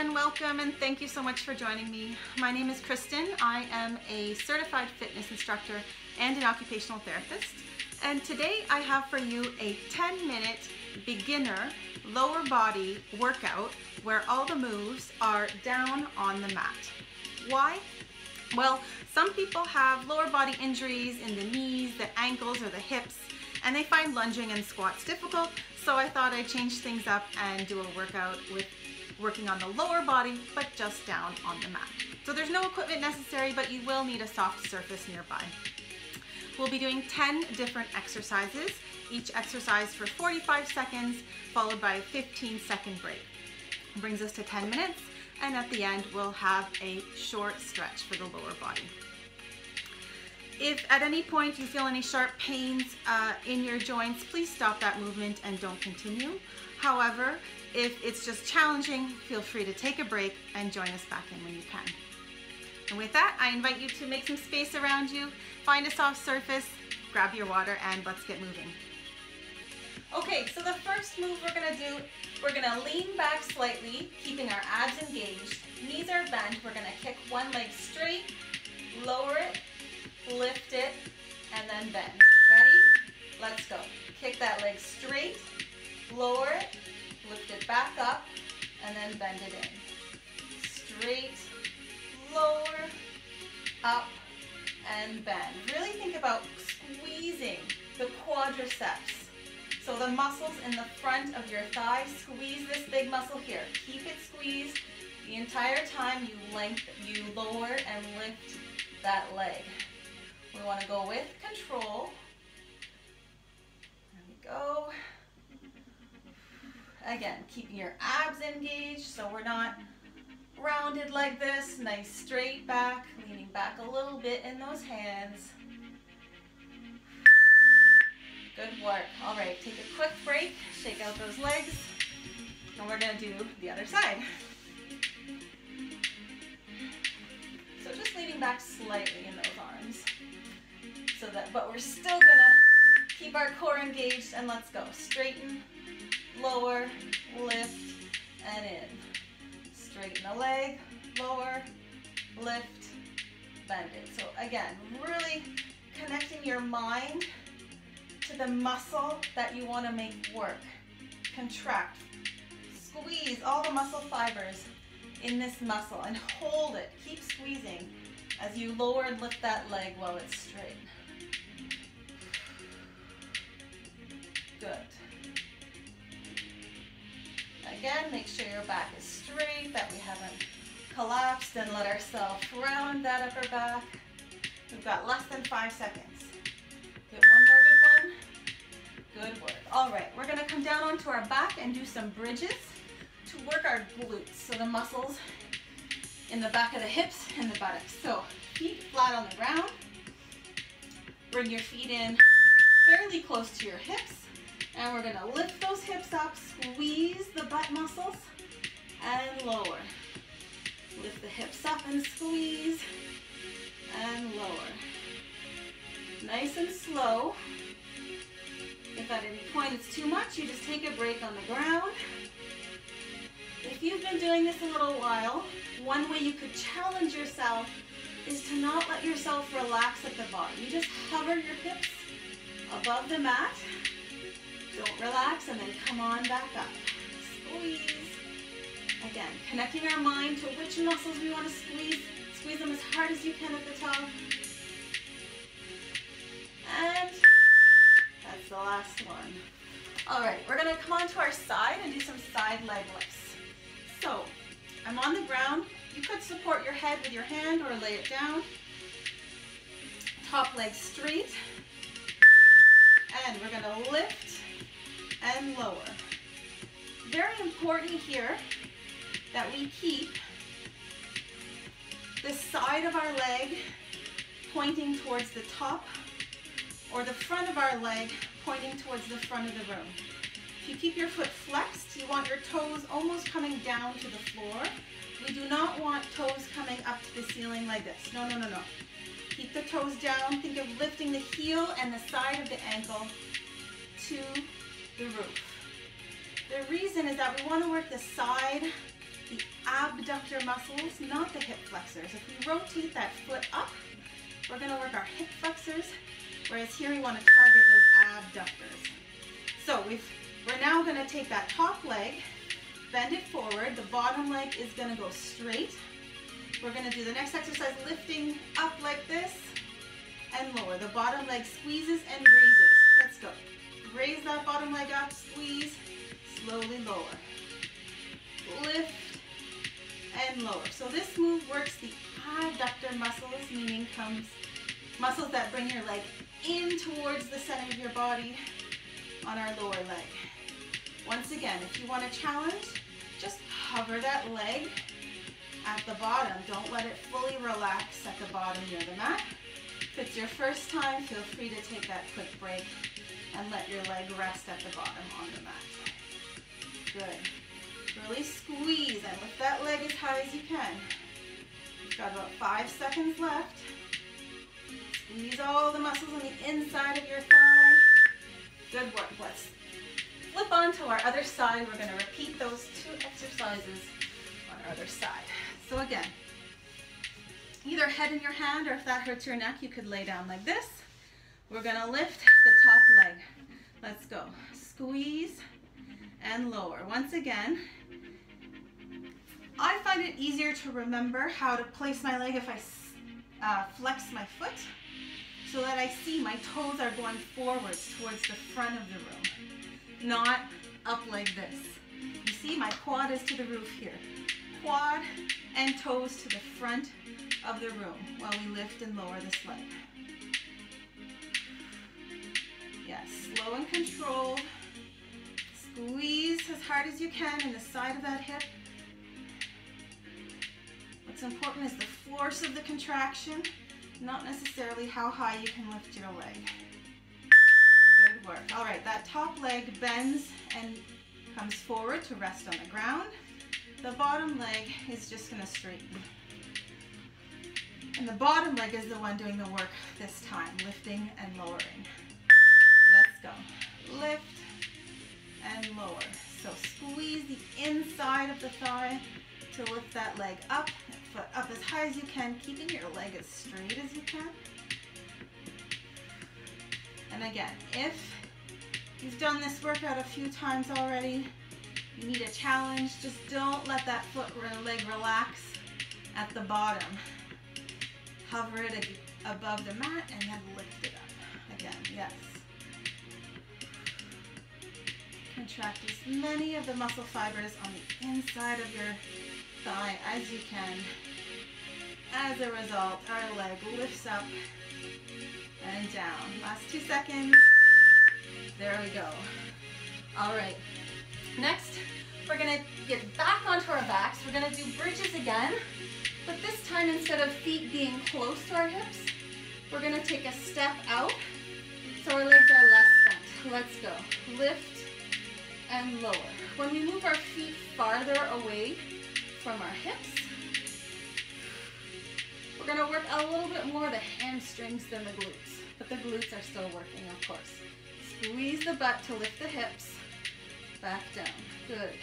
everyone, welcome and thank you so much for joining me. My name is Kristen. I am a certified fitness instructor and an occupational therapist. And today I have for you a 10-minute beginner lower body workout where all the moves are down on the mat. Why? Well, some people have lower body injuries in the knees, the ankles, or the hips, and they find lunging and squats difficult, so I thought I'd change things up and do a workout with working on the lower body, but just down on the mat. So there's no equipment necessary, but you will need a soft surface nearby. We'll be doing 10 different exercises, each exercise for 45 seconds, followed by a 15-second break. It brings us to 10 minutes, and at the end, we'll have a short stretch for the lower body. If at any point you feel any sharp pains in your joints, please stop that movement and don't continue. However, if it's just challenging, feel free to take a break and join us back in when you can. And with that, I invite you to make some space around you, find a soft surface, grab your water, and let's get moving. Okay, so the first move we're gonna do, we're gonna lean back slightly, keeping our abs engaged. Knees are bent. We're gonna kick one leg straight, lower it, lift it, and then bend. Ready? Let's go. Kick that leg straight, lower it, lift it back up, and then bend it in. Straight, lower, up, and bend. Really think about squeezing the quadriceps. So the muscles in the front of your thigh, squeeze this big muscle here. Keep it squeezed the entire time you lower and lift that leg. We want to go with control. There we go. Again, keeping your abs engaged so we're not rounded like this. Nice straight back, leaning back a little bit in those hands. Good work. All right, take a quick break, shake out those legs, and we're going to do the other side. So just leaning back slightly in those arms. But we're still gonna keep our core engaged, and let's go. Straighten, lower, lift, and in. Straighten the leg, lower, lift, bend it. So again, really connecting your mind to the muscle that you want to make work. Contract, squeeze all the muscle fibers in this muscle and hold it. Keep squeezing as you lower and lift that leg while it's straight. Good. Again, make sure your back is straight, that we haven't collapsed, and let ourselves round that upper back. We've got less than 5 seconds. Get one more good one. Good work. All right, we're gonna come down onto our back and do some bridges to work our glutes, so the muscles in the back of the hips and the buttocks. So feet flat on the ground. Bring your feet in fairly close to your hips. And we're gonna lift those hips up, squeeze the butt muscles, and lower. Lift the hips up and squeeze, and lower. Nice and slow. If at any point it's too much, you just take a break on the ground. If you've been doing this a little while, one way you could challenge yourself is to not let yourself relax at the bottom. You just hover your hips above the mat. Don't relax, and then come on back up. Squeeze. Again, connecting our mind to which muscles we want to squeeze. Squeeze them as hard as you can at the top. And that's the last one. All right, we're gonna come onto our side and do some side leg lifts. So, I'm on the ground. You could support your head with your hand or lay it down. Top leg straight. And we're gonna lift and lower. Very important here that we keep the side of our leg pointing towards the top, or the front of our leg pointing towards the front of the room. If you keep your foot flexed, you want your toes almost coming down to the floor. We do not want toes coming up to the ceiling like this. No, no, no, no. Keep the toes down. Think of lifting the heel and the side of the ankle to the roof. The reason is that we want to work the side, the abductor muscles, not the hip flexors. If we rotate that foot up, we're gonna work our hip flexors, whereas here we wanna target those abductors. So we're now gonna take that top leg, bend it forward, the bottom leg is gonna go straight. We're gonna do the next exercise lifting up like this and lower. The bottom leg squeezes and raises. Let's go. Raise that bottom leg up, squeeze, slowly lower. Lift and lower. So this move works the adductor muscles, meaning muscles that bring your leg in towards the center of your body on our lower leg. Once again, if you want to challenge, just hover that leg at the bottom. Don't let it fully relax at the bottom near the mat. If it's your first time, feel free to take that quick break and let your leg rest at the bottom on the mat. Good. Really squeeze and lift that leg as high as you can. You've got about 5 seconds left. Squeeze all the muscles on the inside of your thigh. Good work. Let's flip on to our other side. We're going to repeat those 2 exercises on our other side. So again, either head in your hand, or if that hurts your neck, you could lay down like this. We're going to lift the top leg. Let's go. Squeeze and lower. Once again, I find it easier to remember how to place my leg if I flex my foot, so that I see my toes are going forwards towards the front of the room, not up like this. You see, my quad is to the roof here. Quad and toes to the front of the room while we lift and lower this leg. Yes, slow and controlled. Squeeze as hard as you can in the side of that hip. What's important is the force of the contraction, not necessarily how high you can lift your leg. Good work. All right, that top leg bends and comes forward to rest on the ground. The bottom leg is just going to straighten. And the bottom leg is the one doing the work this time, lifting and lowering. Let's go. Lift and lower. So squeeze the inside of the thigh to lift that leg up, foot up as high as you can, keeping your leg as straight as you can. And again, if you've done this workout a few times already, you need a challenge, just don't let that foot or leg relax at the bottom. Hover it above the mat and then lift it up. Again, yes. Contract as many of the muscle fibers on the inside of your thigh as you can. As a result, our leg lifts up and down. Last 2 seconds. There we go. All right. Next, we're going to get back onto our backs. We're going to do bridges again, but this time instead of feet being close to our hips, we're going to take a step out so our legs are less bent. Let's go. Lift and lower. When we move our feet farther away from our hips, we're going to work a little bit more the hamstrings than the glutes, but the glutes are still working, of course. Squeeze the butt to lift the hips. Back down. Good.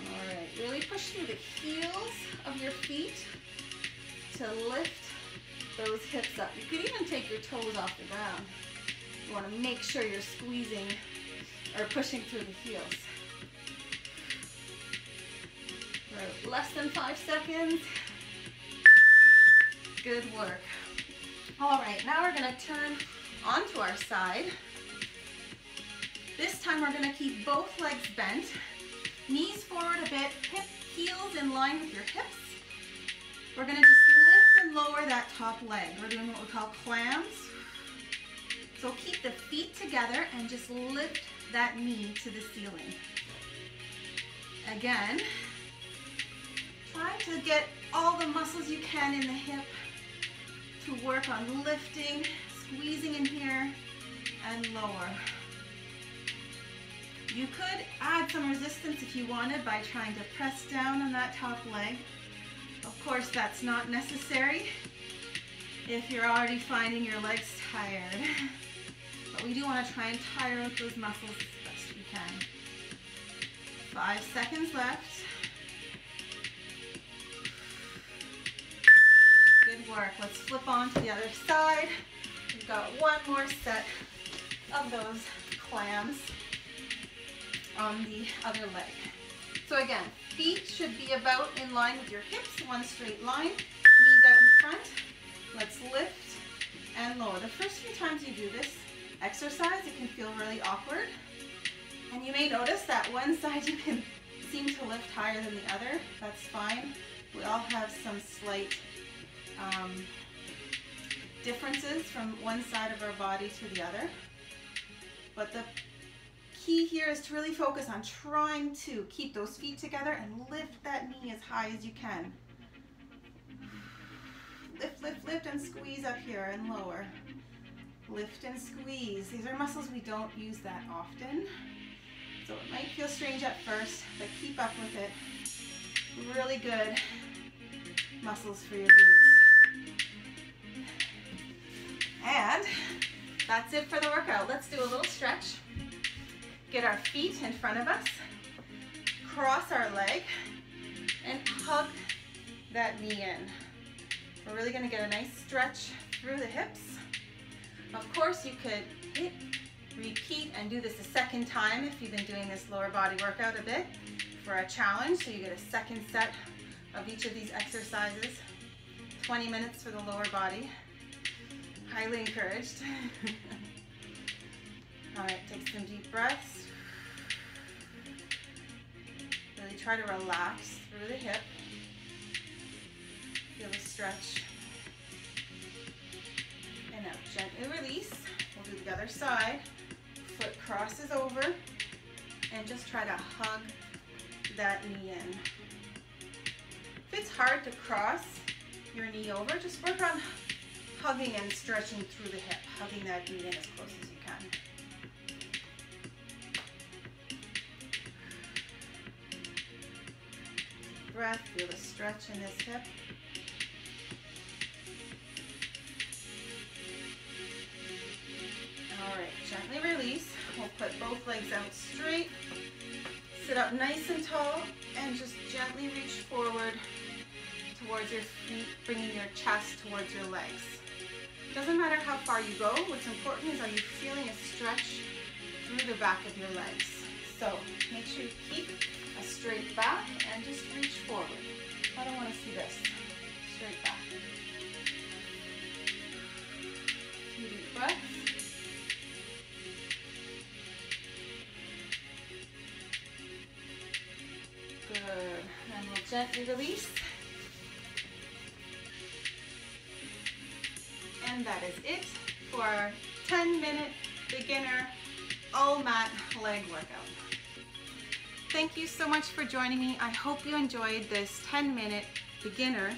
All right. Really push through the heels of your feet to lift those hips up. You could even take your toes off the ground. You want to make sure you're squeezing or pushing through the heels. Right. Less than 5 seconds. Good work. All right, now we're going to turn onto our side. This time we're going to keep both legs bent, knees forward a bit, heels in line with your hips. We're going to just lift and lower that top leg. We're doing what we call clams. So keep the feet together and just lift that knee to the ceiling. Again, try to get all the muscles you can in the hip to work on lifting, squeezing in here, and lower. You could add some resistance if you wanted by trying to press down on that top leg. Of course, that's not necessary if you're already finding your legs tired. But but we do want to try and tire out those muscles as best we can. 5 seconds left. Good work. Let's flip on to the other side. We've got one more set of those clams on the other leg. So again, feet should be about in line with your hips, one straight line, knees out in front. Let's lift and lower. The first few times you do this exercise, it can feel really awkward. And you may notice that one side you can seem to lift higher than the other. That's fine. We all have some slight differences from one side of our body to the other. But the key here is to really focus on trying to keep those feet together and lift that knee as high as you can. Lift, lift, lift, and squeeze up here and lower. Lift and squeeze. These are muscles we don't use that often. So it might feel strange at first, but keep up with it. Really good muscles for your glutes. And that's it for the workout. Let's do a little stretch. Get our feet in front of us, cross our leg, and hug that knee in. We're really going to get a nice stretch through the hips. Of course, you could hit, repeat, and do this a second time if you've been doing this lower body workout a bit for a challenge. So you get a second set of each of these exercises. 20 minutes for the lower body. Highly encouraged. All right, take some deep breaths. Really try to relax through the hip. Feel the stretch. And now gently release. We'll do the other side. Foot crosses over. And just try to hug that knee in. If it's hard to cross your knee over, just work on hugging and stretching through the hip, hugging that knee in as close as you can. Breath, feel the stretch in this hip. All right, gently release. We'll put both legs out straight. Sit up nice and tall and just gently reach forward towards your feet, bringing your chest towards your legs. Doesn't matter how far you go, what's important is, are you feeling a stretch through the back of your legs? So make sure you keep a straight back and just reach forward. I don't want to see this. Straight back. Few deep breaths. Good. And we'll gently release. And that is it for our 10-minute beginner all-mat leg workout. Thank you so much for joining me. I hope you enjoyed this 10-minute beginner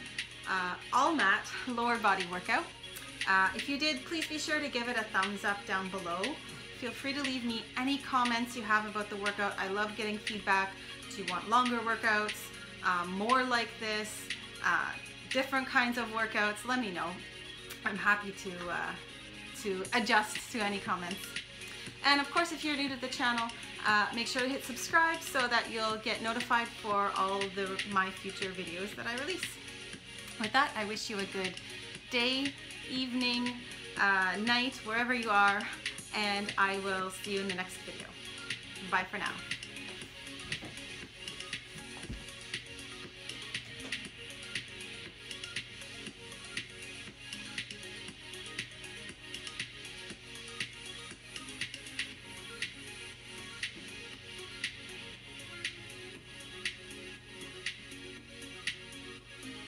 all-mat lower body workout. If you did, please be sure to give it a thumbs up down below. Feel free to leave me any comments you have about the workout. I love getting feedback. Do you want longer workouts, more like this, different kinds of workouts? Let me know. I'm happy to adjust to any comments. And of course, if you're new to the channel, make sure to hit subscribe so that you'll get notified for all my future videos that I release. With that, I wish you a good day, evening, night, wherever you are, and I will see you in the next video. Bye for now.